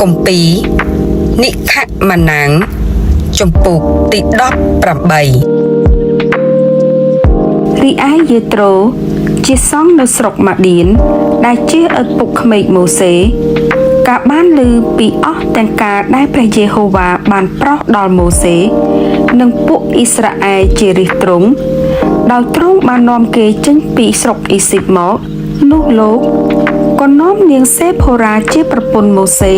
គម្ពីរនិខមណាំងជំពូកទី18រីឯយេត្រូជាសង្ឃនៅស្រុកម៉ាឌៀនដែលជាឪពុកក្មេកម៉ូសេការបានឮពីអស់ទាំងការដែលព្រះយេហូវ៉ាបានប្រោសដល់ម៉ូសេនិងពួកអ៊ីស្រាអែលជារាជទ្រង់ដោយទ្រង់បាននាំគេចេញពីស្រុកអ៊ីស៊ីបមកនោះលោកក៏នាំនាងសេផូរ៉ាជាប្រពន្ធម៉ូសេ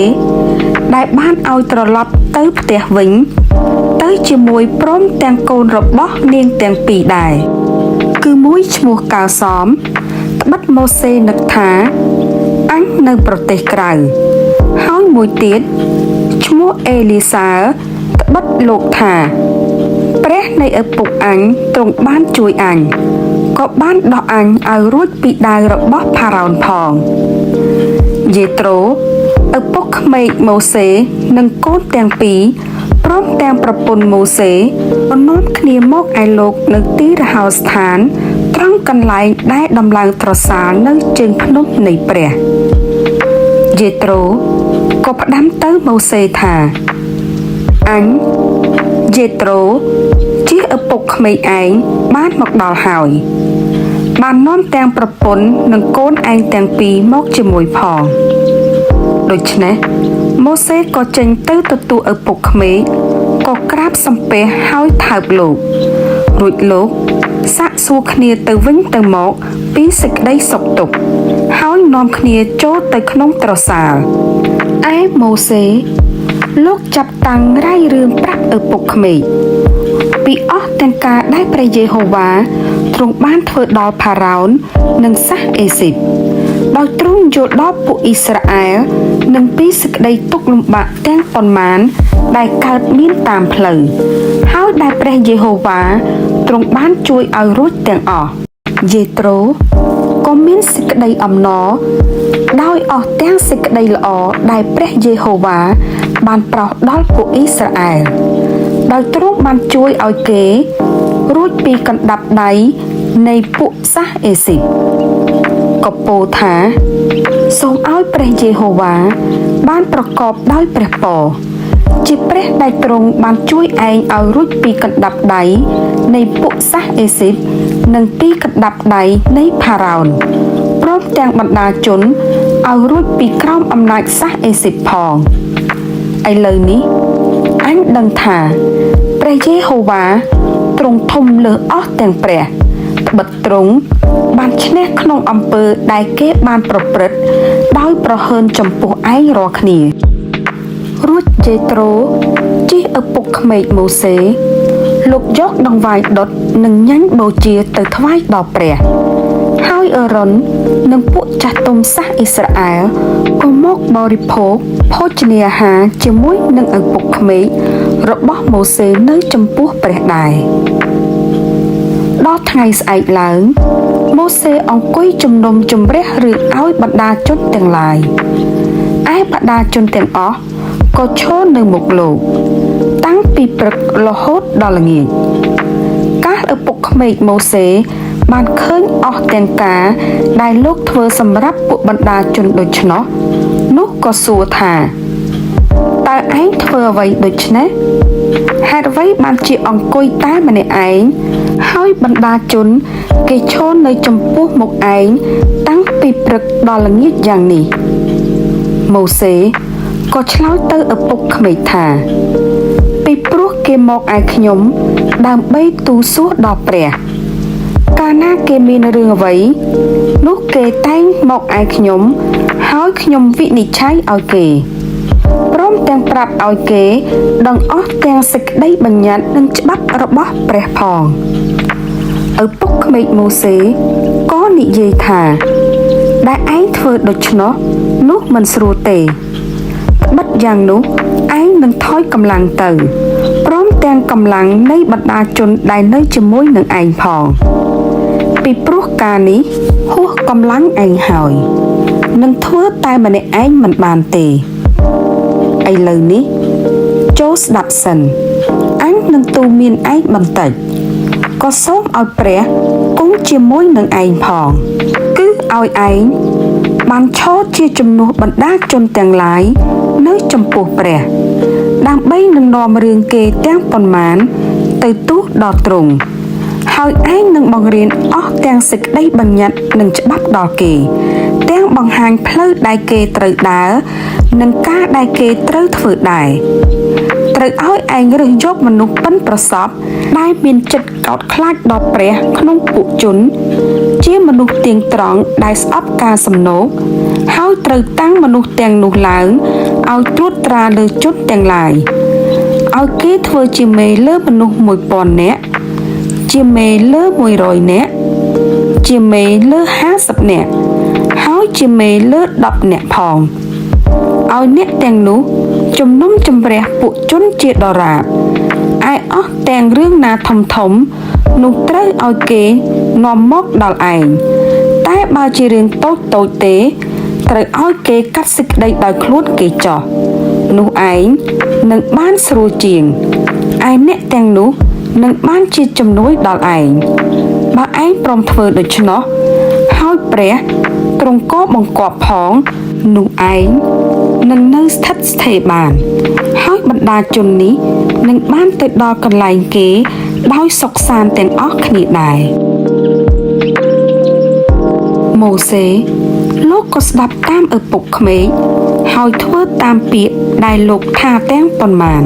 ដែលបានឲ្យត្រឡប់ទៅផ្ទះវិញទៅជាមួយព្រមទាំងកូនរបស់នាងទាំងពីរដែរគឺមួយឈ្មោះកៅសមត្បិតម៉ូសេនឹកថាអញនៅប្រទេសក្រៅហើយមួយទៀតឈ្មោះអេលីសាត្បិតលោកថាព្រះនៃឪពុកអញទ្រង់បានជួយអញក៏បានដោះអញឲ្យរួចពីដាវរបស់ផារ៉ោនផងយេត្រូឪពុកក្មេកម៉ូសេនិងកូនទាំងពីរព្រមទាំងប្រពន្ធម៉ូសេបាននាំគ្នាមកឯលោកនៅទីរហោស្ថានត្រង់កន្លែងដែលដំឡើងត្រសាលនៅជើងភ្នំនៃព្រះយេត្រូក៏ផ្ដាំទៅម៉ូសេថាអញយេត្រូជាឪពុកក្មេកឯងបានមកដល់ហើយបាននាំទាំងប្រពន្ធនិងកូនឯងទាំងពីរមកជាមួយផងដូច្នេះម៉ូសេក៏ចេញទៅទទួលឪពុកក្មេកក៏ក្រាបសំពះហើយថើបលោករួចលោកសាកសួរគ្នាទៅវិញទៅមកពីសេចក្តីសុខទុក្ខហើយនាំគ្នាចូលទៅក្នុងត្រសាលឯម៉ូសេលោកចាប់តាំងរាយរឿងប្រាប់ឪពុកក្មេកពីអស់ទាំងការដែលព្រះយេហូវ៉ាទ្រង់បានធ្វើដល់ផារ៉ោននិងសាសអេស៊ីបដោយទ្រង់យល់ដល់ពួកអ៊ីស្រាអែលនិងពីសេចក្តីទុក្ខលំបាកទាំងប៉ុន្មានដែលកើតមានតាមផ្លូវហើយដែលព្រះយេហូវ៉ាទ្រង់បានជួយឲ្យរួចទាំងអស់យេត្រូក៏មានសេចក្តីអំណរដោយអស់ទាំងសេចក្តីល្អដែលព្រះយេហូវ៉ាបានប្រោសដល់ពួកអ៊ីស្រាអែលដោយទ្រង់បានជួយឲ្យគេរួចពីកណ្ដាប់ដៃនៃពួកសាសអេស៊ីបក៏ពោលថាសូមឲ្យព្រះយេហូវ៉ាបានប្រកបដោយព្រះពរជាព្រះដែលទ្រង់បានជួយឯងឲ្យរួចពីកណ្ដាប់ដៃនៃពួកសាសអេស៊ីបនិងពីកណ្ដាប់ដៃនៃផារ៉ោនព្រមទាំងបណ្ដាជនឲ្យរួចពីក្រោមអំណាចសាសអេស៊ីបផងឥឡូវនេះអញដឹងថាព្រះយេហូវ៉ាទ្រង់ធំលើសអស់ទាំងព្រះត្បិតទ្រង់បានឈ្នះក្នុងអំពើដែលគេបានប្រព្រឹត្តដោយប្រហើនចំពោះឯងរាល់គ្នារួចយេត្រូជិះឪពុកក្មេកម៉ូសេលោកយកដង្វាយដុតនិងញ៉ាញ់បូជាទៅថ្វាយដល់ព្រះហើយអេរ៉ុននិងពួកចាស់ទុំសាសអ៊ីស្រាអែលក៏មកបរិភោគភោជនាហារជាមួយនឹងឪពុកក្មេករបស់ម៉ូសេនៅចំពោះព្រះដែរដល់ថ្ងៃស្អែកឡើងម៉ូសេអង្គុយជំនុំជម្រះរឿងឲ្យបណ្ដាជនទាំងឡាយឯបណ្ដាជនទាំងអស់ក៏ឈរនៅមុខលោកតាំងពីព្រឹករហូតដល់ល្ងាចកាលឪពុកក្មេកម៉ូសេបានឃើញអស់ទាំងការដែលលោកធ្វើសម្រាប់ពួកបណ្ដាជនដូច្នោះនោះក៏សួរថាតើឯងធ្វើអ្វីដូច្នេះហេតុអ្វីបានជាអង្គុយតែម្នាក់ឯងហើយបណ្ដាជនគេឈរនៅចំពោះមុខឯងតាំងពីព្រឹកដល់ល្ងាចយ៉ាងនេះម៉ូសេក៏ឆ្លើយទៅឪពុកក្មេកថាពីព្រោះគេមកឯខ្ញុំដើម្បីទូលសួរដល់ព្រះកាលណាគេមានរឿងអ្វីនោះគេតែងមកឯខ្ញុំហើយខ្ញុំវិនិច្ឆ័យឲ្យគេព្រមទាំងប្រាប់ឲ្យគេដឹងអស់ទាំងសេចក្តីបញ្ញត្តិនិងច្បាប់របស់ព្រះផងឪពុកក្មេកម៉ូសេក៏និយាយថាដែលឯងធ្វើដូច្នោះនោះមិនស្រួលទេត្បិតយ៉ាងនោះឯងនឹងថយកម្លាំងទៅព្រមទាំងកម្លាំងនៃបណ្ដាជនដែលនៅជាមួយនឹងឯងផងពីព្រោះការនេះហួសកម្លាំងឯងហើយនឹងធ្វើតែម្នាក់ឯងមិនបានទេឥឡូវនេះចូលស្ដាប់សិនអញនឹងទូលមានឯងបន្តិចក៏សូមឲ្យព្រះគង់ជាមួយនឹងឯងផងគឺឲ្យឯង បានឈរជាជំនួសបណ្ដាជនទាំងឡាយ នៅចំពោះព្រះដើម្បីនឹងនាំរឿងគេទាំងប៉ុន្មានទៅទូលដល់ទ្រង់ហើយឯងនឹងបង្រៀនអស់ទាំងសេចក្តីបញ្ញត្តិនិងច្បាប់ដល់គេទាំងបង្ហាញផ្លូវដែលគេត្រូវដើរនិងការដែលគេត្រូវធ្វើដែរត្រូវឲ្យឯងរើសយកមនុស្សប៉ិនប្រសប់ដែលមានចិត្តកោតខ្លាចដល់ព្រះក្នុងពួកជនជាមនុស្សទៀងត្រង់ដែលស្អប់ការសំណូកហើយត្រូវតាំងមនុស្សទាំងនោះឡើងឲ្យត្រួតត្រាលើជនទាំងឡាយឲ្យគេធ្វើជាមេលើមនុស្ស 1000 នាក់ជាមេលើ100 នាក់ជាមេលើ50 នាក់ហើយជាមេលើ10 នាក់ផងឲ្យអ្នកទាំងនោះជំនុំជម្រះពួកជនជាដរាបឯអស់ទាំងរឿងណាធំនោះត្រូវឲ្យគេនាំមកដល់ឯងតែបើជារឿងតូចទេត្រូវឲ្យគេកាត់សេចក្តីដោយខ្លួនគេចោះនោះឯងនឹងបានស្រួលជាងឯអ្នកទាំងនោះនឹងបានជាជំនួយដល់ឯងបើឯងព្រមធ្វើដូច្នោះហើយព្រះទ្រង់ក៏បង្គាប់ផងនោះឯងនឹងនៅស្ថិតស្ថេរបានហើយបណ្ដាជននេះនឹងបានទៅដល់កន្លែងគេដោយសុខសាន្តទាំងអស់គ្នាដែរម៉ូសេលោកក៏ស្ដាប់តាមឪពុកក្មេកហើយធ្វើតាមពាក្យដែលលោកថាទាំងប៉ុន្មាន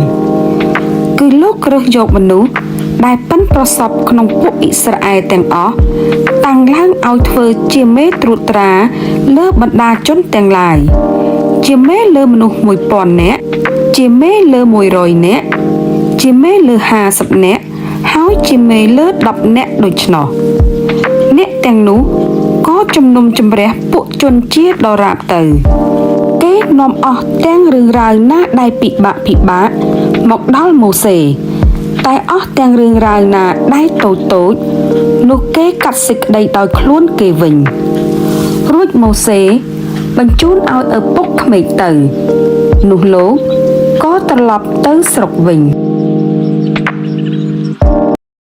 គឺលោករើសយកមនុស្សដែលប៉ិនប្រសប់ក្នុងពួកអ៊ីស្រាអែលទាំងអស់តាំងឡើងឲ្យធ្វើជាមេត្រួតត្រាលើបណ្ដាជនទាំងឡាយជាមេលើមនុស្ស 1000 នាក់ជាមេលើ100 នាក់ជាមេលើ50 នាក់ហើយជាមេលើ10 នាក់ដូច្នោះអ្នកទាំងនោះក៏ជំនុំជម្រះពួកជនជាដរាបទៅគេនាំអស់ទាំងរឿងរ៉ាវណាដែលពិបាកមកដល់ម៉ូសេតែអស់ទាំងរឿងរ៉ាវណាដែលតូចនោះគេកាត់សេចក្តីដោយខ្លួនគេវិញរួចម៉ូសេបញ្ជូនឲ្យឪពុកក្មេកទៅនោះលោកក៏ត្រឡប់ទៅស្រុកវិញ